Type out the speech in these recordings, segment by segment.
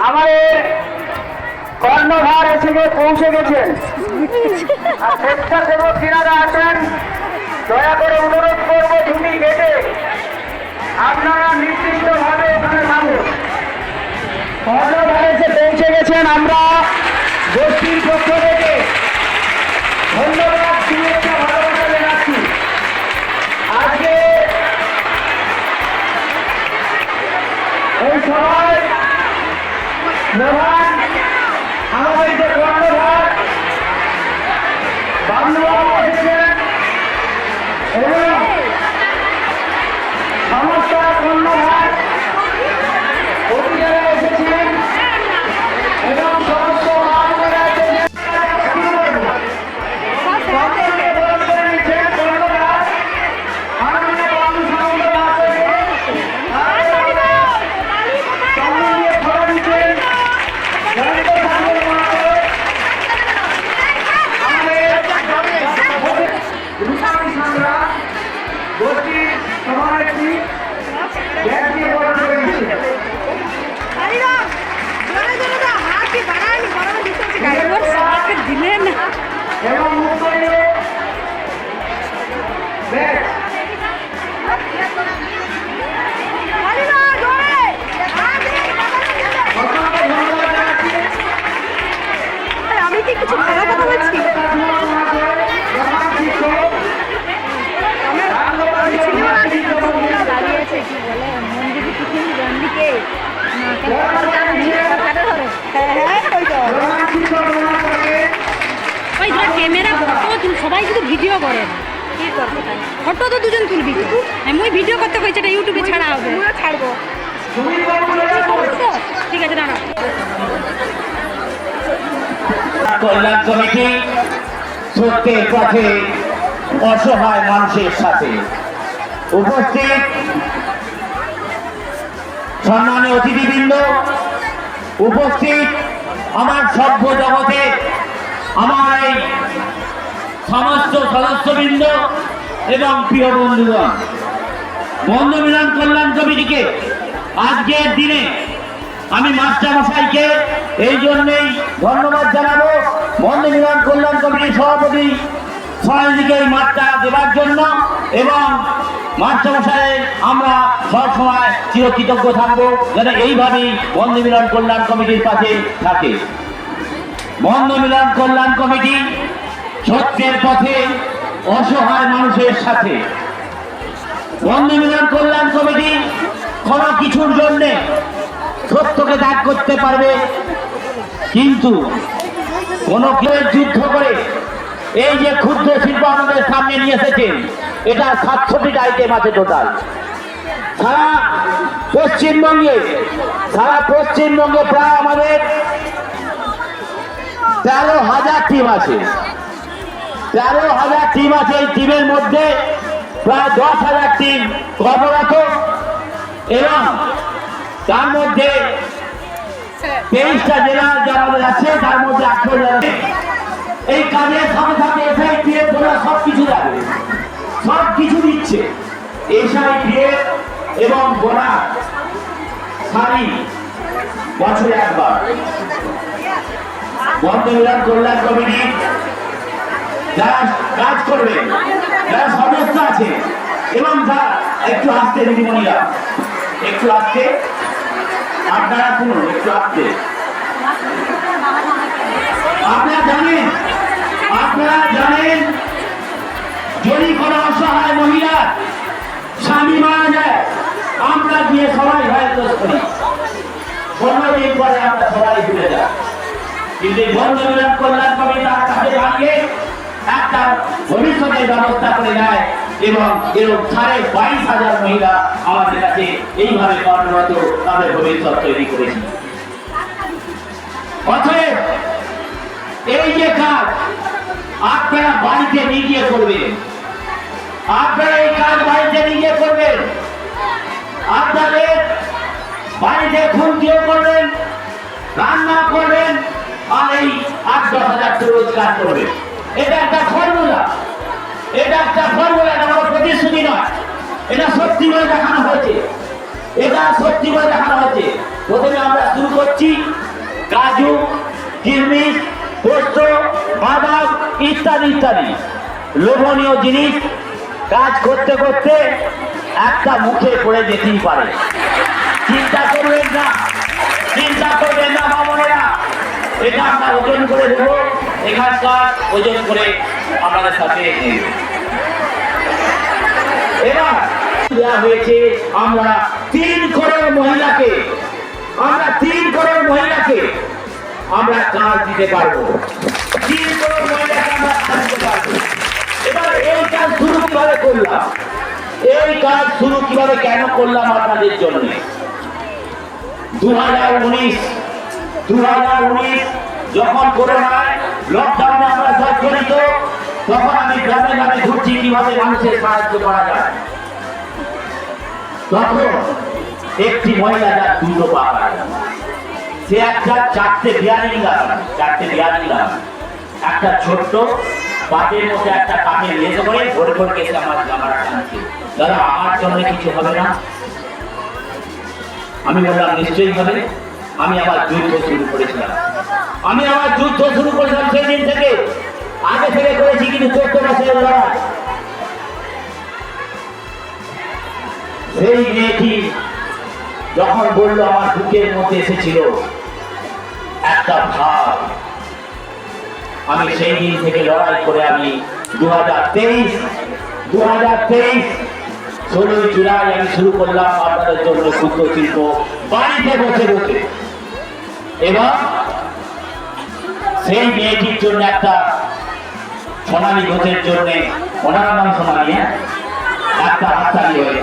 আমাদের কর্ণধার এসে পৌঁছে গেছেন। আর স্বেচ্ছাসেবক যিনারা আছেন, দয়া করে অনুরোধ করবো ঝুঁকি কেটে আপনারা নির্দিষ্টভাবে ওখানে থাকুন। কর্ণধার এসে পৌঁছে গেছেন। আমরা গোষ্ঠীর পক্ষ থেকে ধন্যবাদ, শুভেচ্ছা, ভালোবাসা জানাচ্ছি। আজকে এই সভায় প্রধান আমাদের যে কর্ণধার বাবুবাবু এসেছেন এবং সমস্ত কর্ণধার অতিথিরা এসেছেন এবং সমস্ত মানুষেরা এসেছেন। সকলকে বরণ করে নিচ্ছেন কর্ণধার মাননীয় বাবু সামন্ত সামনে দিয়ে খোলা দিচ্ছেন। গোষ্ঠীর সভানেত্রী ব্যাগকে বরণ করে নিচ্ছে এবং মুক্তরে ব্যাগ আমি কি কিছু ভালো কথা বলছি? ক্যামেরা ফটো সবাই শুধু ভিডিও করে, ফটো তো দুজন তুলবি। আমি ভিডিও করতে কইছি, এটা ইউটিউবে ছাড়া হবে, ছাড়বো। ঠিক আছে, দাঁড়াও। কল্যাণ কমিটি সত্যের পথে অসহায় মানুষের সাথে উপস্থিত সম্মানীয় অতিথিবৃন্দ, উপস্থিত আমার সভ্য জগতে আমার এই সমস্ত সদস্যবৃন্দ এবং প্রিয় বন্ধুগণ, বন্ধু মিলন কল্যাণ কমিটিকে আজকের দিনে আমি মাস্টারমশাইকে এই জন্যেই ধন্যবাদ জানাবো, বন্ধু মিলন কল্যাণ কমিটির সভাপতি সবাইকে এই মাঠটা দেওয়ার জন্য, এবং মাস্টারমশাইয়ের আমরা সবসময় চিরকৃতজ্ঞ থাকবো যেন এইভাবেই বন্ধু মিলন কল্যাণ কমিটির পাশে থাকে। বন্ধু মিলন কল্যাণ কমিটি সত্যের পথে অসহায় মানুষের সাথে। বন্ধু মিলন কল্যাণ কমিটি কোনো কিছুর জন্যে সত্যকে ত্যাগ করতে পারবে, কিন্তু কোনো কেউ যুদ্ধ করে এই যে ক্ষুদ্র শিল্প আমাদের সামনে নিয়ে এসেছেন, এটা 700টি আইটেম আছে টোটাল। সারা পশ্চিমবঙ্গে প্রায় আমাদের 13,000 টিম আছে। 13,000 টিম আছে। এই টিমের মধ্যে প্রায় 10,000 টিম কর্মরত এবং তার মধ্যে 23টা জেলা যারা আছে, তার মধ্যে 18 জেলা। এই কাজের সাথে সাথে এসআইপিএফ সবকিছু যাবে, সবকিছু দিচ্ছে। এসআইপিএফ এবং বোনা সারি বছরে একবার। বন্ধু মিলন কল্যাণ কমিটি যারা কাজ করবে, যারা সমস্যা আছে এবং যারা একটু আসতে দিদিমণিরা, একটু আসতে, আপনারা শুনুন, একটু আসতে। আপনারা জানেন যদি কোনো অসহায় মহিলা স্বামী মারা যায়, আমরা গিয়ে সবাই হেল্প করি, 15 দিন পরে আমরা সবাই ভুলে যাই। কিন্তু বন্ধু মিলন কল্যাণ কমিটি তার কাছে দাঁড়িয়ে একটা ভবিষ্যতের ব্যবস্থা করে দেয় এবং এরকম 22,500 মহিলা আমাদের কাছে এইভাবে কর্মরত, তাদের ভবিষ্যৎ তৈরি করেছি। অতএব এই যে কাজ আপনারা বাড়িতে নিজে করবেন, আপনারা এই কাজ বাড়িতে নিজে করবেন, আপনাদের বাড়িতে খুঁটিও করবেন, রান্না করবেন, আর এই 8-10 হাজার রোজগার করবেন। এটা একটা ফর্মুলা, এটা কোনো প্রতিশ্রুতি নয়, এটা সত্যি করে দেখানো হয়েছে। প্রথমে আমরা শুরু করছি করছি কাজু, কিশমিশ, পোস্ত, বাদাম ইত্যাদি ইত্যাদি লোভনীয় জিনিস কাজ করতে করতে একটা মুখে পড়ে যেতেই পারে। চিন্তা করবেন না, চিন্তা করবেন না মামনেরা, এটা আমরা ওজন করে দেবো, এখানকার ওজন করে আপনাদের সাথে নেব। এবার দেওয়া হয়েছে আমরা 3 করোড় মহিলাকে, আমরা 3 করোড় মহিলাকে আমরা কাজ দিতে পারবো। 3 করোড় মহিলাকে আমরা কাজ দিতে পারবো। এবার এই কাজ শুরু কিভাবে করলাম, এই কাজ শুরু কিভাবে কেন করলাম আপনাদের জন্য। 2019 যখন করোনায় লকডাউনে আমরা জর্জরিত, তখন আমি গ্রামে গ্রামে ঘুরছি কিভাবে মানুষের সাহায্য করা যায়। তখন একটি মহিলা যার 2 পা হারায়, সে একটা 4টে বিয়ারিং লাগানো, একটা ছোট্ট পাটের মধ্যে একটা কাঠের লেজ করে ভরে ভরে এসে আমার জামাটা টানছে, দাদা আমার জন্য কিছু হবে না? আমি বললাম নিশ্চয়ই হবে। আমি আবার যুদ্ধ শুরু করেছিলাম, সেই দিন থেকে, আগে থেকে করেছি, কিন্তু 14 মাসের লড়াই। সেই মেয়েটি যখন বললো আমার বুকের মধ্যে এসেছিল একটা ভাব, আমি সেই দিন থেকে লড়াই করে আমি 2023 16 জুলাই আমি শুরু করলাম আপনাদের জন্য ক্ষুদ্র শিল্প, বাড়িতে বসে বসে। এবং সেই মেয়েটির জন্য একটা সোনালী ঘোষের জন্য, ওনার নাম সোনালী, একটা হাততালি হয়ে।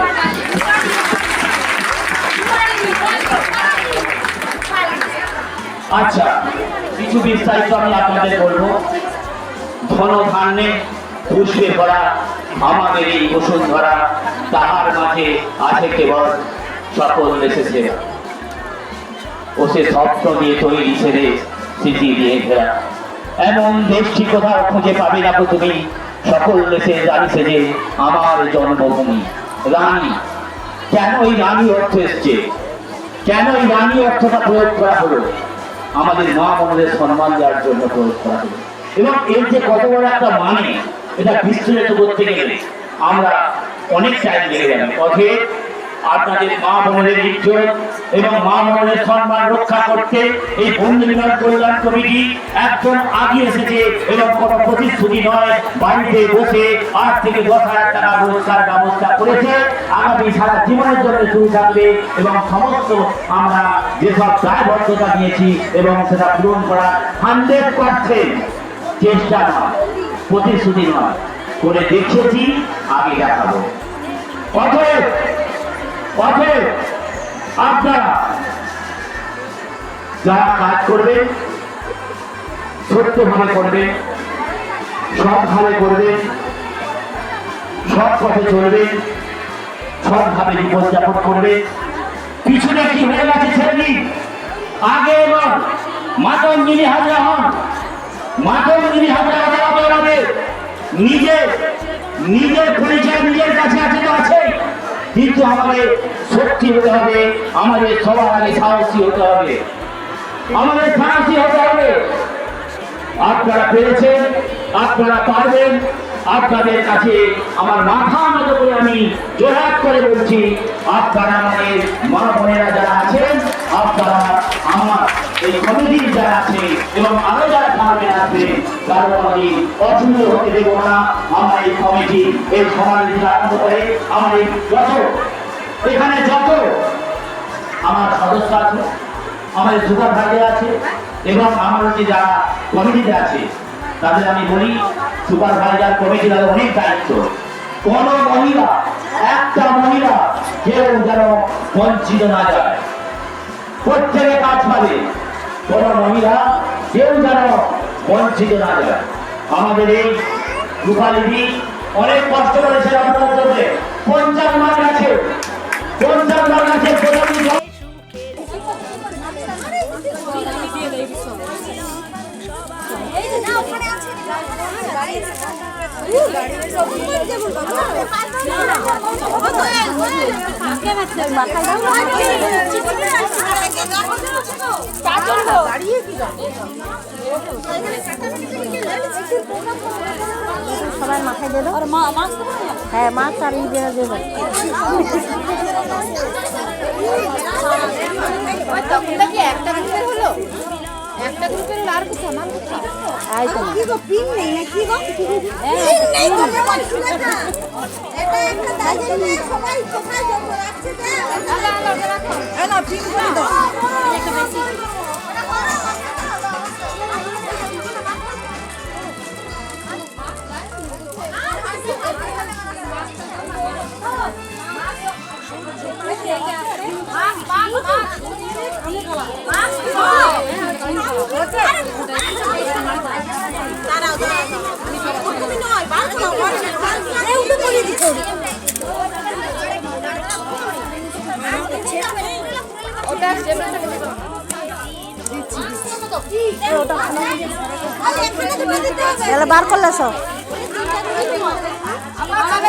আচ্ছা, কিছু বিস্তারিত আমি আপনাদের বলবো। ধন ধান্যে পুষ্পে ভরা আমাদের এই বসুন্ধরা, তাহার মাঝে আছে কেবল সকল দেশে সেরা, ও সে স্বপ্ন দিয়ে তৈরি ছেড়ে স্মৃতি দিয়ে ঘেরা। এমন দেশটি কোথাও খুঁজে পাবে না তুমি, সকল দেশে জানিছে যে আমার জন্মভূমি। রানী, কেন এই রানী অর্থ এসছে, কেন এই রানী অর্থটা প্রয়োগ করা হলো? আমাদের মা বোনদের সম্মান দেওয়ার জন্য প্রয়োগ করা হলো। এবং এর যে কত বড় একটা মানে, এটা বিস্তারিত করতে গেলে আমরা অনেক টাইম লেগে যাবে। অতএব আপনাদের মা বোনদের ইজ্জত এবং মা বোনদের সম্মান রক্ষা করতে এই বন্ধু মিলন কল্যাণ কমিটি একদম আগে এসেছে এবং কোনো প্রতিশ্রুতি নয়, বাড়িতে বসে 8 থেকে 10,000 টাকা রোজগার ব্যবস্থা করেছে। আগামী সারা জীবনের জন্য শুরু থাকবে এবং সমস্ত আমরা যেসব দায়বদ্ধতা নিয়েছি এবং সেটা পূরণ করার 100% চেষ্টা নয়, প্রতিশ্রুতি নয়, করে দেখিয়েছি, আগে দেখাবো। অতএব আপনারা যারা কাজ করবেন সত্যভাবে করবেন, সৎভাবে করবেন, সৎ পথে চলবেন, সৎভাবে জীবনযাপন করবেন। পিছনে কি হয়ে গেছে ছেলেটি, আগে এবং মাতঙ্গিনী হাজরা হন, মাতঙ্গিনী হাজরা হতে হবে আমাদের। নিজের পরিচয় নিজের কাছে আছে তো আছে, কিন্তু আমাদের শক্তি হতে হবে, আমাদের সবার আগে সাহসী হতে হবে, আমাদের সাহসী হতে হবে। আপনারা পেরেছেন, আপনারা পারবেন। আপনাদের কাছে আমার মাথা নত করে আমি জোরহাত করে বলছি, আপনারা আমাদের মা বোনেরা যারা আছেন, আপনারা আমার এই কমিটির যারা আছে এবং আরো যারা থাকবে আসবে, কারণ আমি অসুস্থ হতে দেব না। আমরা এই কমিটি এই সমাজ আরম্ভ করে আমার এই এখানে যত আমার সদস্য আছে, আমাদের সুপারভাইজার আছে এবং আমার যে যারা কমিটিতে আছে, তাদের আমি বলি সুপারভাইজার কমিটির অনেক দায়িত্ব। কোন মহিলা, একটা মহিলা কেউ যেন বঞ্চিত না যায়, প্রত্যেকে কাজ পাবে। কোন মহিলা কেউ যেন বঞ্চিত না যায়। আমাদের এই রূপালী অনেক কষ্ট করেছে আপনাদের জন্য। 50 মাস আছে, 50 মাস আছে। মাথায় সবাই মাথায় দিয়ে দাও হ্যাঁ মাছ আর ই দিয়ে দেবো একটা গ্রুপের হলো একটা গ্রুপের হলো আর কোথাও নাম কোথাও এই তো কি গো পিন নেই না কি গো পিন নেই তো এটা একটা দাঁড়িয়ে নিয়ে সবাই কোথায় যাব রাখছে দে না পিন দাও একটা বেশি বার করলে সব এখানে